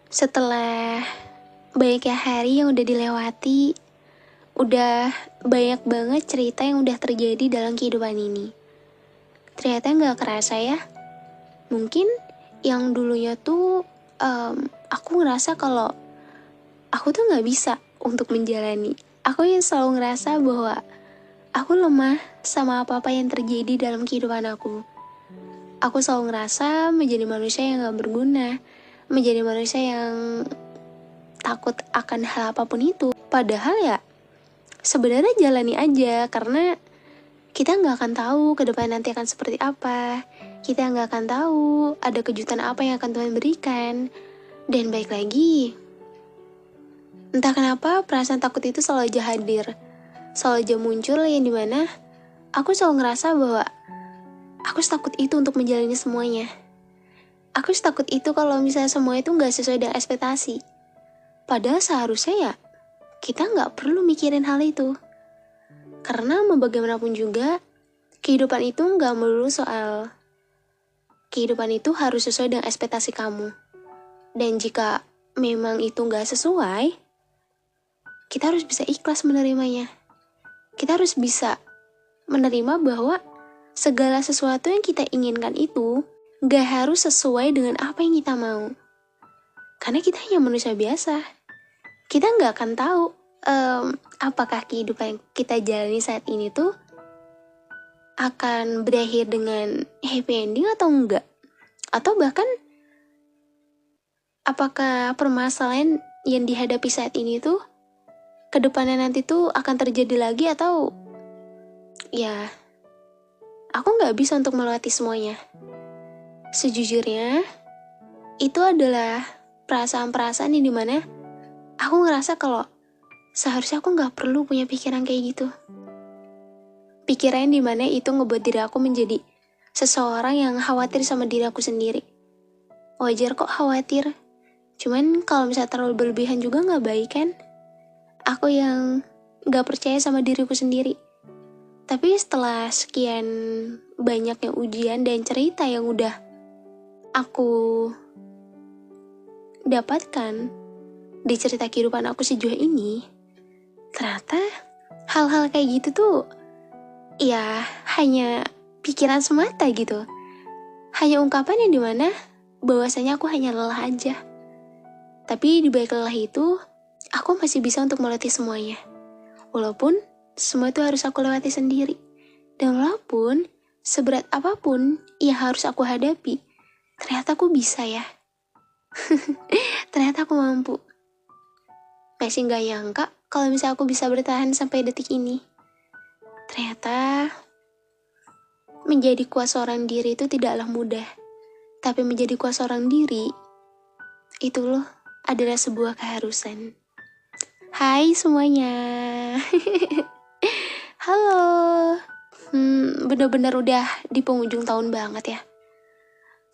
Setelah banyaknya hari yang udah dilewati, udah banyak banget cerita yang udah terjadi dalam kehidupan ini. Ternyata gak kerasa ya, mungkin yang dulunya tuh aku ngerasa kalau aku tuh gak bisa untuk menjalani. Aku yang selalu ngerasa bahwa aku lemah sama apa-apa yang terjadi dalam kehidupan aku. Aku selalu ngerasa menjadi manusia yang gak berguna, menjadi manusia yang takut akan hal apapun itu. Padahal ya sebenarnya jalani aja, karena kita nggak akan tahu ke depan nanti akan seperti apa. Kita nggak akan tahu ada kejutan apa yang akan Tuhan berikan. Dan baik lagi, entah kenapa perasaan takut itu selalu aja hadir, selalu aja muncul, yang dimana aku selalu ngerasa bahwa aku setakut itu untuk menjalani semuanya. Aku setakut itu kalau misalnya semua itu gak sesuai dengan ekspektasi. Padahal seharusnya ya, kita gak perlu mikirin hal itu. Karena mau bagaimanapun juga, kehidupan itu gak melulu soal kehidupan itu harus sesuai dengan ekspektasi kamu. Dan jika memang itu gak sesuai, kita harus bisa ikhlas menerimanya. Kita harus bisa menerima bahwa segala sesuatu yang kita inginkan itu gak harus sesuai dengan apa yang kita mau. Karena kita hanya manusia biasa. Kita gak akan tahu apakah kehidupan yang kita jalani saat ini tuh akan berakhir dengan happy ending atau enggak. Atau bahkan apakah permasalahan yang dihadapi saat ini tuh kedepannya nanti tuh akan terjadi lagi, atau ya aku gak bisa untuk melewati semuanya. Sejujurnya, itu adalah perasaan-perasaan yang dimana aku ngerasa kalau seharusnya aku gak perlu punya pikiran kayak gitu. Pikiran dimana itu ngebuat diri aku menjadi seseorang yang khawatir sama diri aku sendiri. Wajar kok khawatir, cuman kalau misalnya terlalu berlebihan juga gak baik kan. Aku yang gak percaya sama diriku sendiri. Tapi setelah sekian banyaknya ujian dan cerita yang udah aku dapatkan di cerita kehidupan aku sejauh ini, ternyata hal-hal kayak gitu tuh ya hanya pikiran semata gitu. Hanya ungkapan yang dimana bahwasanya aku hanya lelah aja. Tapi di balik lelah itu, aku masih bisa untuk melewati semuanya. Walaupun semua itu harus aku lewati sendiri. Dan walaupun seberat apapun yang harus aku hadapi, ternyata aku bisa ya. Ternyata aku mampu. Masih gak nyangka kalau misalnya aku bisa bertahan sampai detik ini. Ternyata menjadi kuat seorang diri itu tidaklah mudah. Tapi menjadi kuat seorang diri, itu loh adalah sebuah keharusan. Hai semuanya. Halo. Bener-bener udah di penghujung tahun banget ya.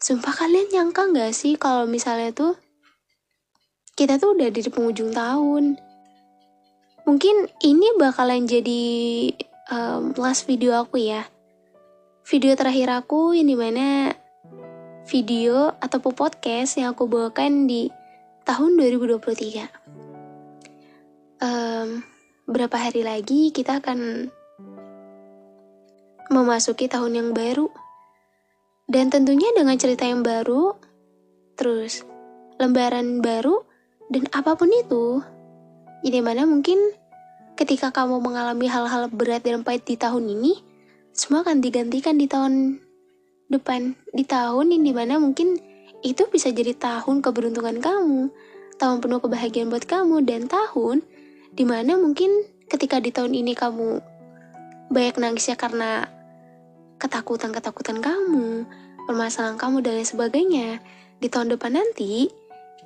Sumpah, kalian nyangka gak sih kalau misalnya tuh kita tuh udah di penghujung tahun. Mungkin ini bakalan jadi last video aku ya. Video terakhir aku yang dimana video ataupun podcast yang aku bawakan di tahun 2023. Berapa hari lagi kita akan memasuki tahun yang baru. Dan tentunya dengan cerita yang baru, terus lembaran baru, dan apapun itu. Jadi mana mungkin ketika kamu mengalami hal-hal berat dan pahit di tahun ini, semua akan digantikan di tahun depan. Di tahun yang dimana mungkin itu bisa jadi tahun keberuntungan kamu, tahun penuh kebahagiaan buat kamu, dan tahun dimana mungkin ketika di tahun ini kamu banyak nangisnya karena ketakutan kamu, permasalahan kamu dan lain sebagainya, di tahun depan nanti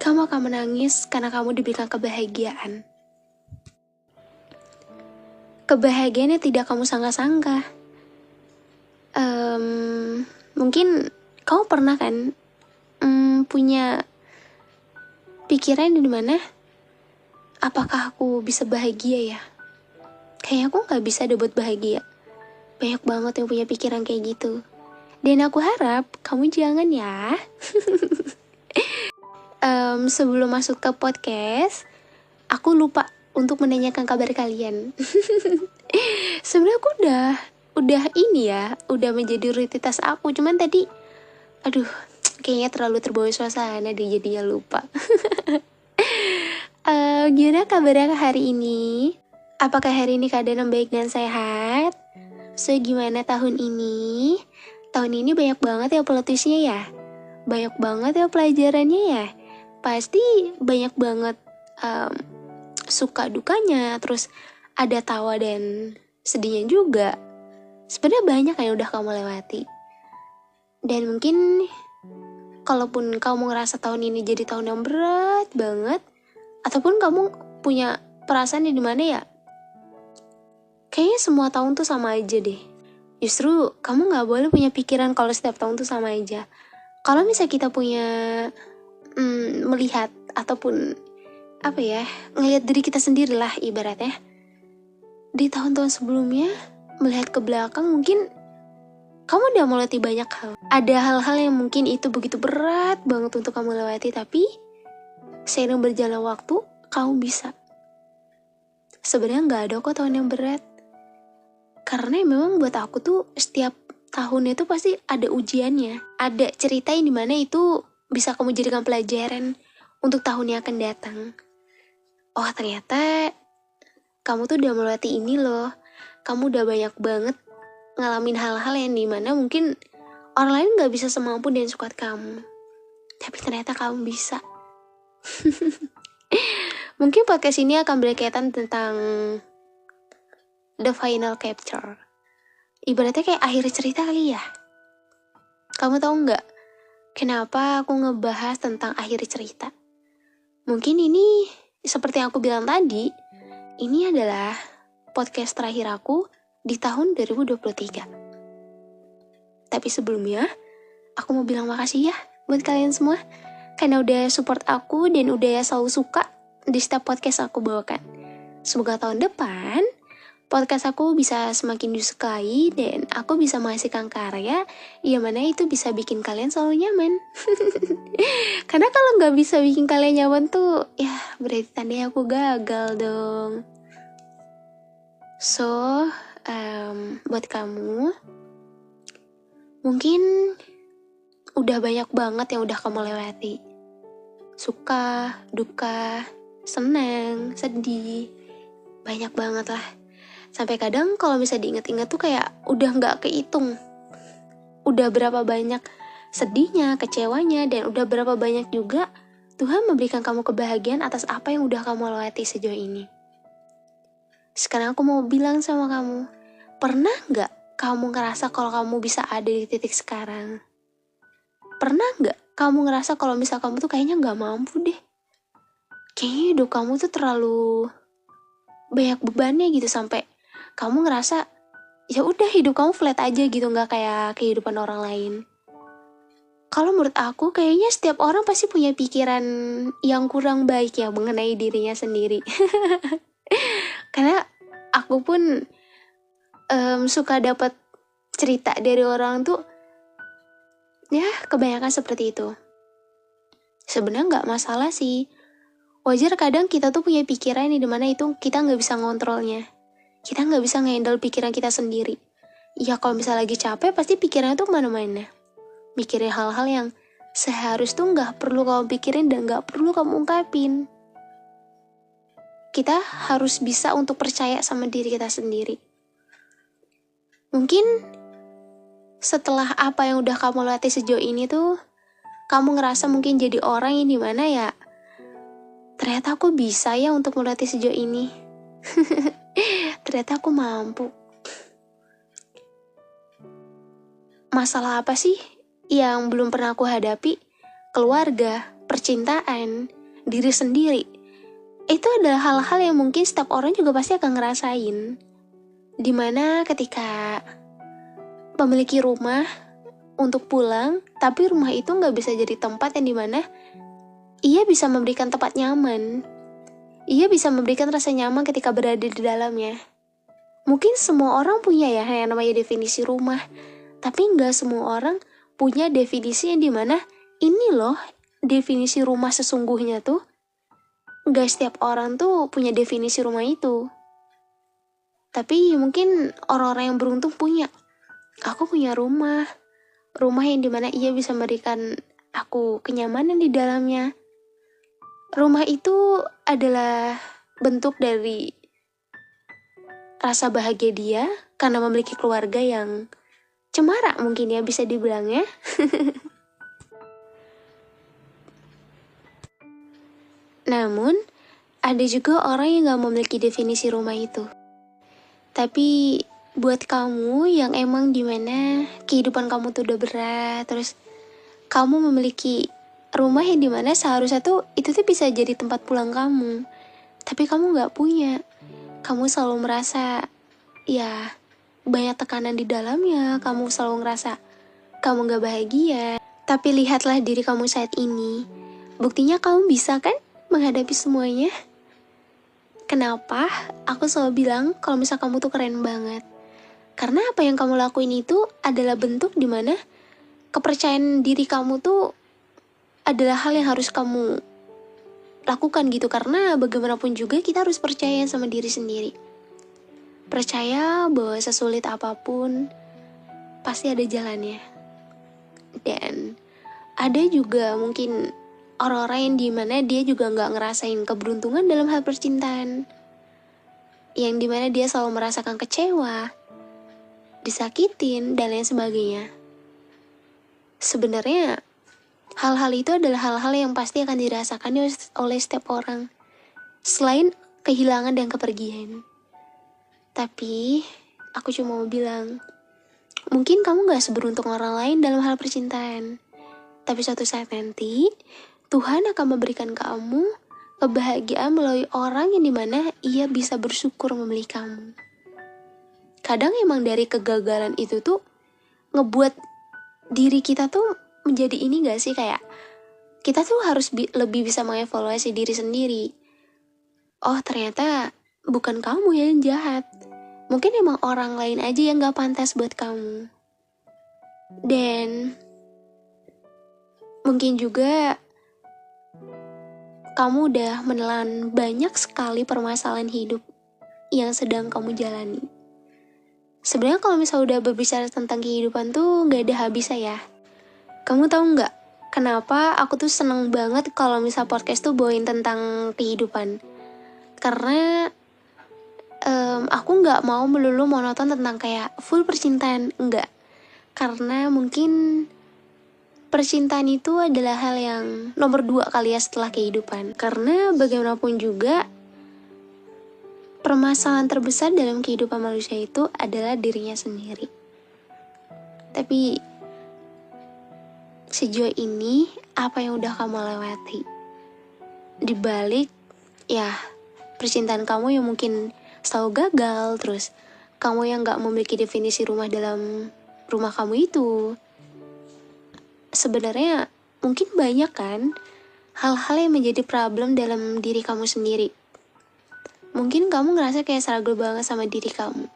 kamu akan menangis karena kamu diberikan kebahagiaan. Kebahagiaan yang tidak kamu sangka-sangka. Mungkin kamu pernah kan punya pikiran di mana apakah aku bisa bahagia ya? Kayaknya aku gak bisa deh buat bahagia. Banyak banget yang punya pikiran kayak gitu. Dan aku harap kamu jangan ya. Sebelum masuk ke podcast, aku lupa untuk menanyakan kabar kalian. Sebenarnya aku udah ini ya, udah menjadi rutinitas aku. Cuman tadi, aduh, kayaknya terlalu terbawa suasana deh jadinya lupa. Gimana kabarnya hari ini? Apakah hari ini keadaan baik dan sehat? So, gimana tahun ini? Tahun ini banyak banget ya plot twist-nya ya? Banyak banget ya pelajarannya ya? Pasti banyak banget suka dukanya, terus ada tawa dan sedihnya juga. Sebenarnya banyak yang udah kamu lewati. Dan mungkin kalaupun kamu ngerasa tahun ini jadi tahun yang berat banget, ataupun kamu punya perasaan di mana ya, kayaknya semua tahun tuh sama aja deh. Justru kamu gak boleh punya pikiran kalau setiap tahun tuh sama aja. Kalau misalnya kita punya melihat ataupun ngelihat diri kita sendiri lah ibaratnya. Di tahun-tahun sebelumnya, melihat ke belakang mungkin kamu udah melewati banyak hal. Ada hal-hal yang mungkin itu begitu berat banget untuk kamu lewati, tapi seiring berjalan waktu, kamu bisa. Sebenarnya gak ada kok tahun yang berat. Karena memang buat aku tuh setiap tahun itu pasti ada ujiannya. Ada cerita yang dimana itu bisa kamu jadikan pelajaran untuk tahun yang akan datang. Oh ternyata kamu tuh udah melewati ini loh. Kamu udah banyak banget ngalamin hal-hal yang dimana mungkin orang lain gak bisa semampu dan sekuat kamu. Tapi ternyata kamu bisa. Mungkin podcast ini akan berkaitan tentang the final chapter. Ibaratnya kayak akhir cerita kali ya. Kamu tahu gak kenapa aku ngebahas tentang akhir cerita? Mungkin ini seperti yang aku bilang tadi, ini adalah podcast terakhir aku di tahun 2023. Tapi sebelumnya, aku mau bilang makasih ya buat kalian semua. Karena udah support aku dan udah selalu suka di setiap podcast aku bawakan. Semoga tahun depan, podcast aku bisa semakin disukai dan aku bisa menghasilkan karya yang mana itu bisa bikin kalian selalu nyaman. Karena kalau nggak bisa bikin kalian nyaman tuh, ya berarti tandanya aku gagal dong. So, buat kamu, mungkin udah banyak banget yang udah kamu lewati. Suka, duka, senang, sedih, banyak banget lah. Sampai kadang kalau bisa diingat-ingat tuh kayak udah gak kehitung. Udah berapa banyak sedihnya, kecewanya, dan udah berapa banyak juga Tuhan memberikan kamu kebahagiaan atas apa yang udah kamu lewati sejauh ini. Sekarang aku mau bilang sama kamu, pernah gak kamu ngerasa kalau kamu bisa ada di titik sekarang? Pernah gak kamu ngerasa kalau misal kamu tuh kayaknya gak mampu deh? Kayaknya hidup kamu tuh terlalu banyak bebannya gitu sampai kamu ngerasa ya udah hidup kamu flat aja gitu, nggak kayak kehidupan orang lain. Kalau menurut aku kayaknya setiap orang pasti punya pikiran yang kurang baik ya mengenai dirinya sendiri. Karena aku pun suka dapat cerita dari orang tuh ya kebanyakan seperti itu. Sebenarnya nggak masalah sih. Wajar kadang kita tuh punya pikiran di mana itu kita nggak bisa ngontrolnya. Kita nggak bisa nge-handle pikiran kita sendiri. Ya kalau misalnya lagi capek, pasti pikirannya tuh kemana-mana. Mikirin hal-hal yang seharusnya tuh nggak perlu kamu pikirin dan nggak perlu kamu ungkapin. Kita harus bisa untuk percaya sama diri kita sendiri. Mungkin setelah apa yang udah kamu latih sejauh ini tuh, kamu ngerasa mungkin jadi orang yang dimana ya, ternyata aku bisa ya untuk melatih sejauh ini. Ternyata aku mampu. Masalah apa sih yang belum pernah aku hadapi? Keluarga, percintaan, diri sendiri. Itu adalah hal-hal yang mungkin setiap orang juga pasti akan ngerasain. Dimana ketika memiliki rumah untuk pulang, tapi rumah itu gak bisa jadi tempat yang dimana ia bisa memberikan tempat nyaman. Ia bisa memberikan rasa nyaman ketika berada di dalamnya. Mungkin semua orang punya ya yang namanya definisi rumah. Tapi nggak semua orang punya definisi yang dimana ini loh definisi rumah sesungguhnya tuh, gak setiap orang tuh punya definisi rumah itu. Tapi mungkin orang-orang yang beruntung punya. Aku punya rumah yang dimana ia bisa memberikan aku kenyamanan di dalamnya. Rumah itu adalah bentuk dari rasa bahagia dia karena memiliki keluarga yang cemara mungkin ya bisa dibilangnya. Namun, ada juga orang yang gak memiliki definisi rumah itu. Tapi buat kamu yang emang dimana kehidupan kamu tuh udah berat, terus kamu memiliki rumah yang dimana seharusnya tuh itu tuh bisa jadi tempat pulang kamu. Tapi kamu gak punya. Kamu selalu merasa ya banyak tekanan di dalamnya, kamu selalu ngerasa kamu gak bahagia. Tapi lihatlah diri kamu saat ini. Buktinya kamu bisa kan menghadapi semuanya. Kenapa aku selalu bilang kalau misal kamu tuh keren banget? Karena apa yang kamu lakuin itu adalah bentuk dimana kepercayaan diri kamu tuh adalah hal yang harus kamu lakukan gitu. Karena bagaimanapun juga kita harus percaya sama diri sendiri. Percaya bahwa sesulit apapun pasti ada jalannya. Dan ada juga mungkin orang-orang yang dimana dia juga gak ngerasain keberuntungan dalam hal percintaan. Yang dimana dia selalu merasakan kecewa, disakitin, dan lain sebagainya. Sebenarnya hal-hal itu adalah hal-hal yang pasti akan dirasakan oleh setiap orang. Selain kehilangan dan kepergian. Tapi aku cuma mau bilang, mungkin kamu gak seberuntung orang lain dalam hal percintaan. Tapi suatu saat nanti Tuhan akan memberikan kamu kebahagiaan melalui orang yang dimana ia bisa bersyukur memiliki kamu. Kadang emang dari kegagalan itu tuh ngebuat diri kita tuh menjadi ini gak sih, kayak kita tuh harus lebih bisa mengevaluasi diri sendiri. Oh ternyata bukan kamu yang jahat. Mungkin emang orang lain aja yang gak pantas buat kamu. Dan mungkin juga kamu udah menelan banyak sekali permasalahan hidup yang sedang kamu jalani. Sebenarnya kalau misalnya udah berbicara tentang kehidupan tuh gak ada habisnya ya. Kamu tahu gak kenapa aku tuh seneng banget kalau misal podcast tuh bawain tentang kehidupan? Karena aku gak mau melulu monoton tentang kayak full percintaan, enggak. Karena mungkin percintaan itu adalah hal yang nomor 2 kali ya setelah kehidupan. Karena bagaimanapun juga permasalahan terbesar dalam kehidupan manusia itu adalah dirinya sendiri. Tapi sejauh ini apa yang udah kamu lewati? Di balik ya percintaan kamu yang mungkin selalu gagal, terus kamu yang gak memiliki definisi rumah dalam rumah kamu itu. Sebenarnya mungkin banyak kan hal-hal yang menjadi problem dalam diri kamu sendiri. Mungkin kamu ngerasa kayak struggle banget sama diri kamu.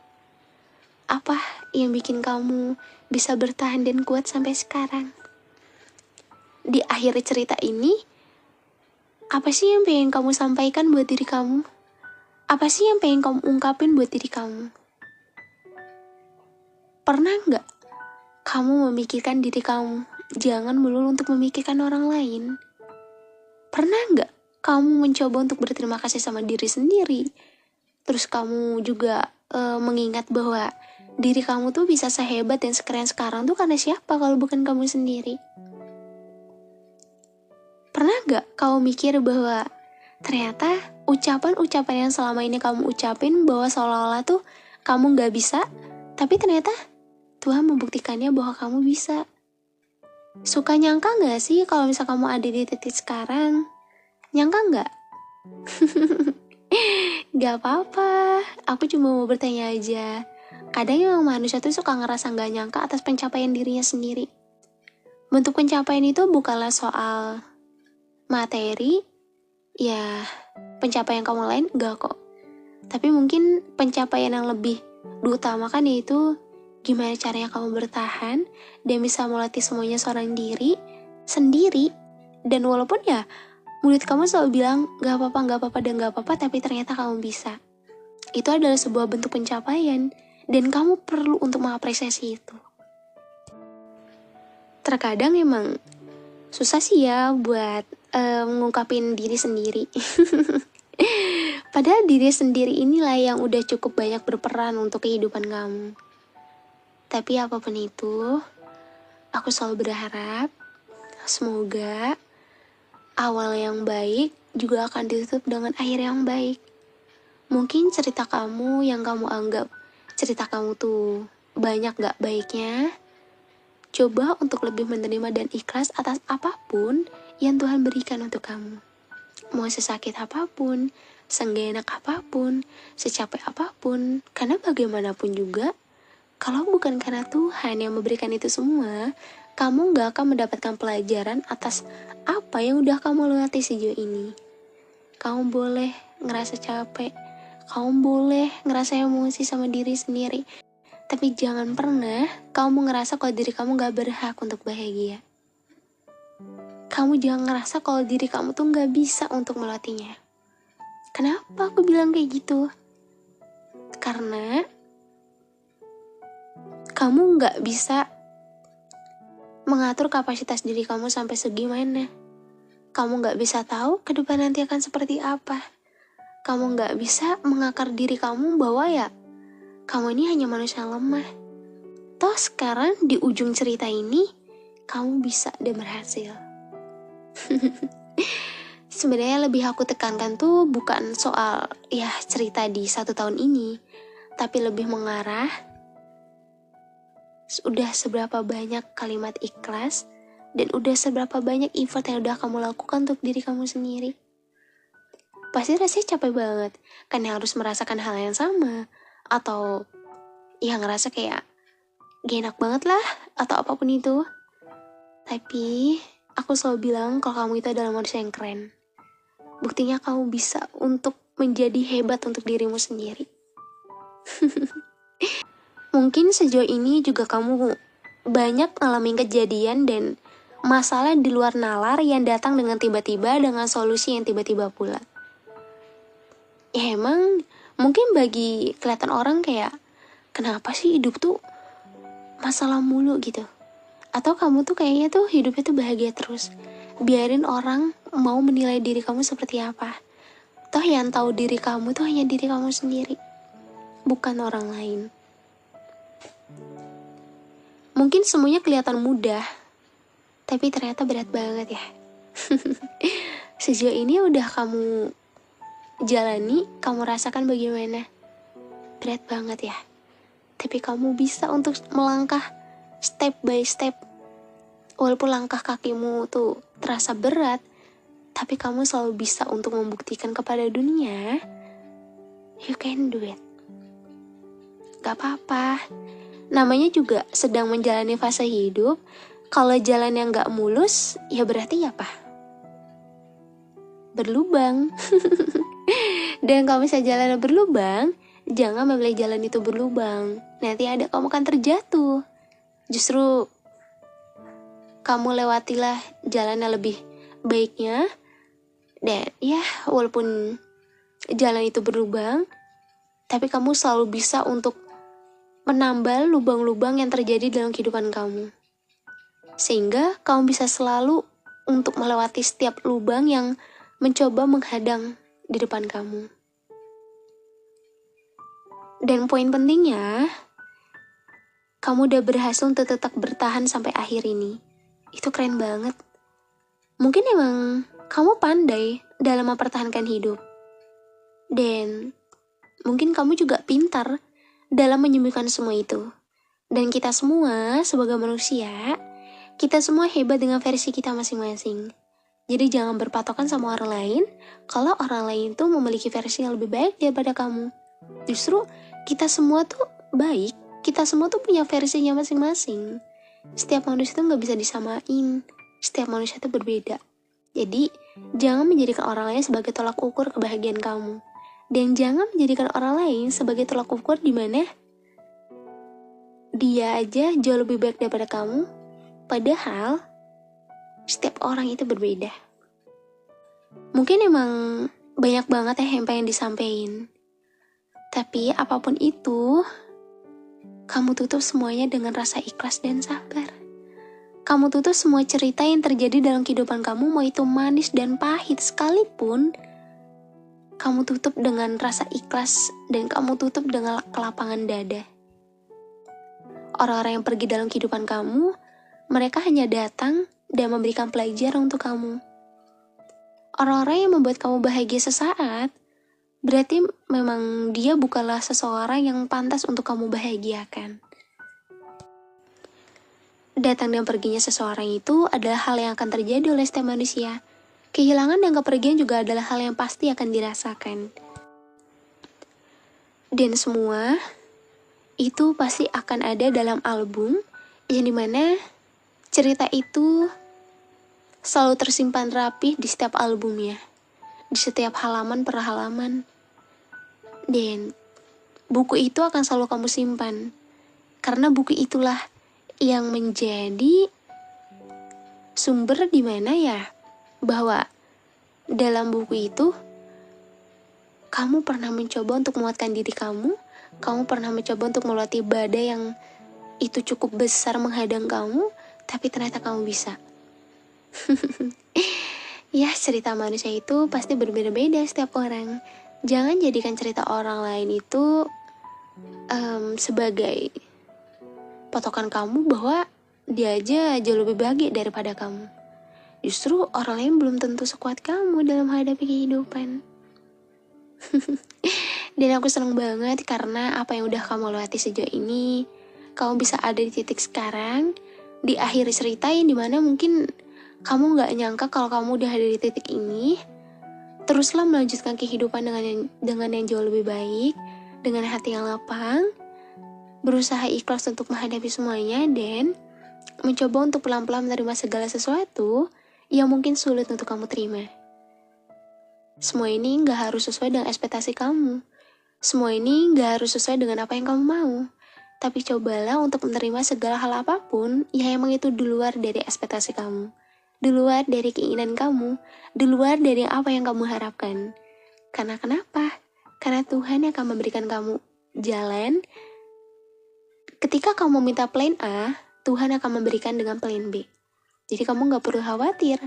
Apa yang bikin kamu bisa bertahan dan kuat sampai sekarang? Di akhir cerita ini, apa sih yang pengen kamu sampaikan buat diri kamu? Apa sih yang pengen kamu ungkapin buat diri kamu? Pernah gak kamu memikirkan diri kamu? Jangan melulu untuk memikirkan orang lain. Pernah gak kamu mencoba untuk berterima kasih sama diri sendiri? Terus kamu juga mengingat bahwa diri kamu tuh bisa sehebat dan sekeren sekarang tuh karena siapa kalau bukan kamu sendiri? Pernah gak kamu mikir bahwa ternyata ucapan-ucapan yang selama ini kamu ucapin bahwa seolah-olah tuh kamu gak bisa, tapi ternyata Tuhan membuktikannya bahwa kamu bisa. Suka nyangka gak sih kalau misal kamu ada di titik sekarang? Nyangka gak? Gak apa-apa, aku cuma mau bertanya aja. Kadang emang manusia tuh suka ngerasa gak nyangka atas pencapaian dirinya sendiri. Bentuk pencapaian itu bukanlah soal materi, ya pencapaian kamu lain gak kok. Tapi mungkin pencapaian yang lebih diutamakan yaitu gimana caranya kamu bertahan dan bisa melatih semuanya seorang diri sendiri Dan walaupun ya mulut kamu selalu bilang gak apa-apa, dan gak apa-apa, tapi ternyata kamu bisa. Itu adalah sebuah bentuk pencapaian, dan kamu perlu untuk mengapresiasi itu. Terkadang emang susah sih ya buat ngungkapin diri sendiri. Padahal diri sendiri inilah yang udah cukup banyak berperan untuk kehidupan kamu. Tapi apapun itu, aku selalu berharap semoga awal yang baik juga akan ditutup dengan akhir yang baik. Mungkin cerita kamu yang kamu anggap cerita kamu tuh banyak gak baiknya, coba untuk lebih menerima dan ikhlas atas apapun yang Tuhan berikan untuk kamu. Mau sesakit apapun, seenggak enak apapun, secapek apapun, karena bagaimanapun juga, kalau bukan karena Tuhan yang memberikan itu semua, kamu gak akan mendapatkan pelajaran atas apa yang udah kamu lewati sejauh ini. Kamu boleh ngerasa capek, kamu boleh ngerasa emosi sama diri sendiri, tapi jangan pernah kamu ngerasa kalau diri kamu gak berhak untuk bahagia. Kamu jangan ngerasa kalau diri kamu tuh gak bisa untuk melewatinya. Kenapa aku bilang kayak gitu? Karena kamu gak bisa mengatur kapasitas diri kamu sampai segimana. Kamu gak bisa tahu ke depan nanti akan seperti apa. Kamu gak bisa mengakar diri kamu bahwa ya, kamu ini hanya manusia lemah. Toh sekarang di ujung cerita ini, kamu bisa dan berhasil. Sebenarnya lebih aku tekankan tuh bukan soal ya cerita di 1 tahun ini, tapi lebih mengarah udah seberapa banyak kalimat ikhlas dan udah seberapa banyak effort yang udah kamu lakukan untuk diri kamu sendiri. Pasti rasanya capek banget, kan harus merasakan hal yang sama, atau ya ngerasa kayak gak enak banget lah, atau apapun itu. Tapi aku selalu bilang kalau kamu itu adalah manusia yang keren. Buktinya kamu bisa untuk menjadi hebat untuk dirimu sendiri. Mungkin sejauh ini juga kamu banyak ngalamin kejadian dan masalah di luar nalar yang datang dengan tiba-tiba dengan solusi yang tiba-tiba pula. Ya emang mungkin bagi kelihatan orang kayak kenapa sih hidup tuh masalah mulu gitu. Atau kamu tuh kayaknya tuh hidupnya tuh bahagia terus. Biarin orang mau menilai diri kamu seperti apa. Toh yang tahu diri kamu tuh hanya diri kamu sendiri, bukan orang lain. Mungkin semuanya kelihatan mudah, tapi ternyata berat banget ya. Sejauh ini udah kamu jalani, kamu rasakan bagaimana? Berat banget ya. Tapi kamu bisa untuk melangkah step by step. Walaupun langkah kakimu tuh terasa berat, tapi kamu selalu bisa untuk membuktikan kepada dunia, you can do it. Gak apa-apa. Namanya juga sedang menjalani fase hidup. Kalau jalan yang gak mulus, ya berarti apa? Berlubang. Dan kalau misalnya jalan berlubang, jangan memilih jalan itu berlubang. Nanti ada kamu akan terjatuh. Justru kamu lewatilah jalan yang lebih baiknya. Dan ya walaupun jalan itu berlubang, tapi kamu selalu bisa untuk menambal lubang-lubang yang terjadi dalam kehidupan kamu. Sehingga kamu bisa selalu untuk melewati setiap lubang yang mencoba menghadang di depan kamu. Dan poin pentingnya, kamu udah berhasil untuk tetap bertahan sampai akhir ini. Itu keren banget. Mungkin emang kamu pandai dalam mempertahankan hidup. Dan mungkin kamu juga pintar dalam menyembuhkan semua itu. Dan kita semua sebagai manusia, kita semua hebat dengan versi kita masing-masing. Jadi jangan berpatokan sama orang lain kalau orang lain tuh memiliki versi yang lebih baik daripada kamu. Justru kita semua tuh baik, kita semua tuh punya versinya masing-masing. Setiap manusia tuh gak bisa disamain, setiap manusia tuh berbeda. Jadi jangan menjadikan orang lain sebagai tolak ukur kebahagiaan kamu. Dan jangan menjadikan orang lain sebagai tolak ukur di mana dia aja jauh lebih baik daripada kamu. Padahal Setiap orang itu berbeda. Mungkin emang banyak banget ya yang pengen disampaikan. Tapi apapun itu, kamu tutup semuanya dengan rasa ikhlas dan sabar. Kamu tutup semua cerita yang terjadi dalam kehidupan kamu, mau itu manis dan pahit sekalipun, kamu tutup dengan rasa ikhlas dan kamu tutup dengan kelapangan dada. Orang-orang yang pergi dalam kehidupan kamu, mereka hanya datang dan memberikan pelajaran untuk kamu. Orang-orang yang membuat kamu bahagia sesaat, berarti memang dia bukanlah seseorang yang pantas untuk kamu bahagiakan. Datang dan perginya seseorang itu adalah hal yang akan terjadi oleh setiap manusia. Kehilangan dan kepergian juga adalah hal yang pasti akan dirasakan. Dan semua itu pasti akan ada dalam album yang dimana cerita itu selalu tersimpan rapih di setiap albumnya, di setiap halaman per halaman. Dan buku itu akan selalu kamu simpan, karena buku itulah yang menjadi sumber di mana ya, bahwa dalam buku itu kamu pernah mencoba untuk menguatkan diri kamu pernah mencoba untuk melewati badai yang itu cukup besar menghadang kamu, tapi ternyata kamu bisa. Ya, cerita manusia itu pasti berbeda-beda setiap orang. Jangan jadikan cerita orang lain itu sebagai patokan kamu bahwa dia aja jauh lebih bahagia daripada kamu. Justru orang lain belum tentu sekuat kamu dalam menghadapi kehidupan. Dan aku seneng banget karena apa yang udah kamu lewati sejauh ini, kamu bisa ada di titik sekarang, di akhir cerita yang dimana mungkin kamu gak nyangka kalau kamu udah ada di titik ini. Teruslah melanjutkan kehidupan dengan yang jauh lebih baik, dengan hati yang lapang, berusaha ikhlas untuk menghadapi semuanya, dan mencoba untuk pelan-pelan menerima segala sesuatu yang mungkin sulit untuk kamu terima. Semua ini gak harus sesuai dengan ekspektasi kamu. Semua ini gak harus sesuai dengan apa yang kamu mau. Tapi cobalah untuk menerima segala hal apapun yang emang itu di luar dari ekspektasi kamu, di luar dari keinginan kamu, di luar dari apa yang kamu harapkan. Karena kenapa? Karena Tuhan yang akan memberikan kamu jalan. Ketika kamu minta plan A, Tuhan akan memberikan dengan plan B. Jadi kamu gak perlu khawatir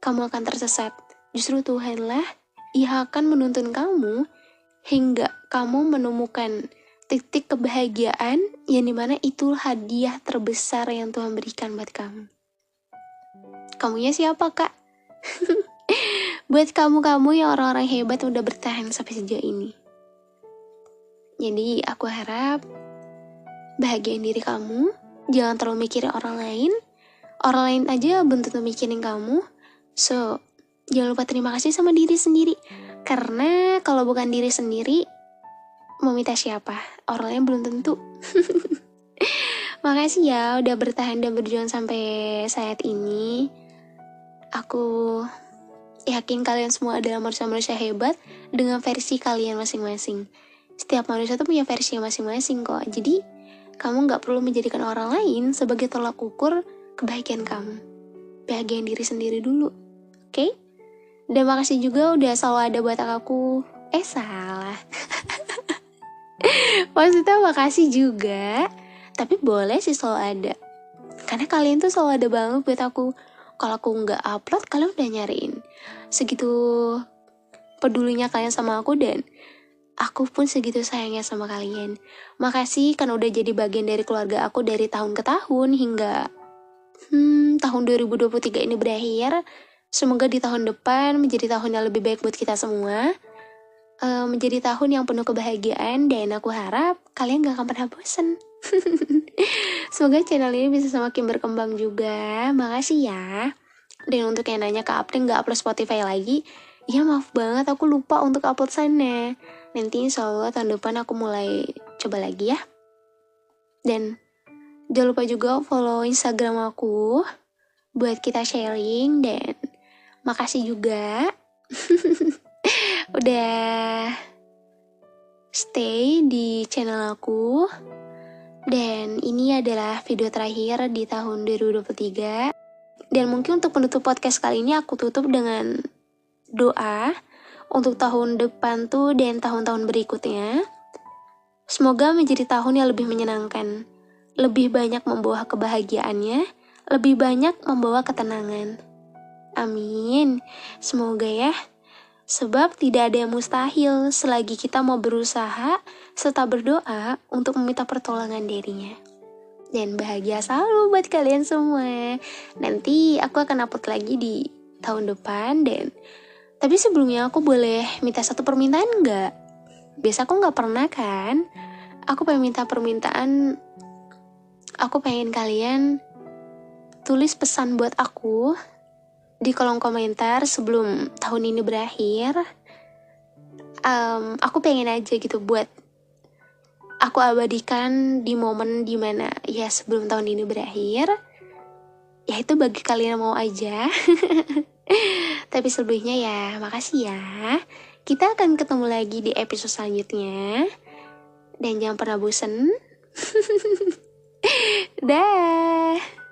kamu akan tersesat. Justru Tuhanlah yang akan menuntun kamu hingga kamu menemukan titik kebahagiaan yang dimana itu hadiah terbesar yang Tuhan berikan buat kamu. Kamunya siapa, Kak? Buat kamu-kamu yang orang-orang hebat yang udah bertahan sampai sejauh ini. Jadi aku harap bahagiain diri kamu, jangan terlalu mikirin orang lain. Orang lain aja belum tentu mikirin kamu. So, jangan lupa terima kasih sama diri sendiri. Karena kalau bukan diri sendiri, mau minta siapa? Orang lain belum tentu. Makasih ya udah bertahan dan berjuang sampai saat ini. Aku yakin kalian semua adalah manusia-manusia hebat dengan versi kalian masing-masing. Setiap manusia tuh punya versi masing-masing kok. Jadi, kamu gak perlu menjadikan orang lain sebagai tolak ukur kebahagiaan kamu. Bahagiain diri sendiri dulu. Oke? Dan makasih juga udah selalu ada buat aku. Salah. Maksudnya makasih juga. Tapi boleh sih selalu ada. Karena kalian tuh selalu ada banget buat aku. Kalau aku gak upload, kalian udah nyariin. Segitu pedulinya kalian sama aku, dan aku pun segitu sayangnya sama kalian. Makasih karena udah jadi bagian dari keluarga aku dari tahun ke tahun hingga tahun 2023 ini berakhir. Semoga di tahun depan menjadi tahun yang lebih baik buat kita semua. Menjadi tahun yang penuh kebahagiaan, dan aku harap kalian gak akan pernah bosan. Semoga channel ini bisa semakin berkembang juga. Makasih ya. Dan untuk yang nanya ke April gak upload Spotify lagi, ya maaf banget aku lupa untuk upload sana. Nanti insya Allah tahun depan aku mulai coba lagi ya. Dan jangan lupa juga follow Instagram aku buat kita sharing. Dan makasih juga udah stay di channel aku. Dan ini adalah video terakhir di tahun 2023. Dan mungkin untuk penutup podcast kali ini aku tutup dengan doa untuk tahun depan tuh dan tahun-tahun berikutnya. Semoga menjadi tahun yang lebih menyenangkan, lebih banyak membawa kebahagiaannya, lebih banyak membawa ketenangan. Amin. Semoga ya. Sebab tidak ada yang mustahil selagi kita mau berusaha serta berdoa untuk meminta pertolongan darinya. Dan bahagia selalu buat kalian semua. Nanti aku akan upload lagi di tahun depan tapi sebelumnya aku boleh minta satu permintaan nggak? Biasa aku nggak pernah kan? Aku pengen minta permintaan. Aku pengen kalian tulis pesan buat aku di kolom komentar sebelum tahun ini berakhir. Aku pengen aja gitu buat aku abadikan di momen dimana ya sebelum tahun ini berakhir. Ya itu bagi kalian yang mau aja. Tapi selebihnya ya makasih ya. Kita akan ketemu lagi di episode selanjutnya. Dan jangan pernah bosen. Dah.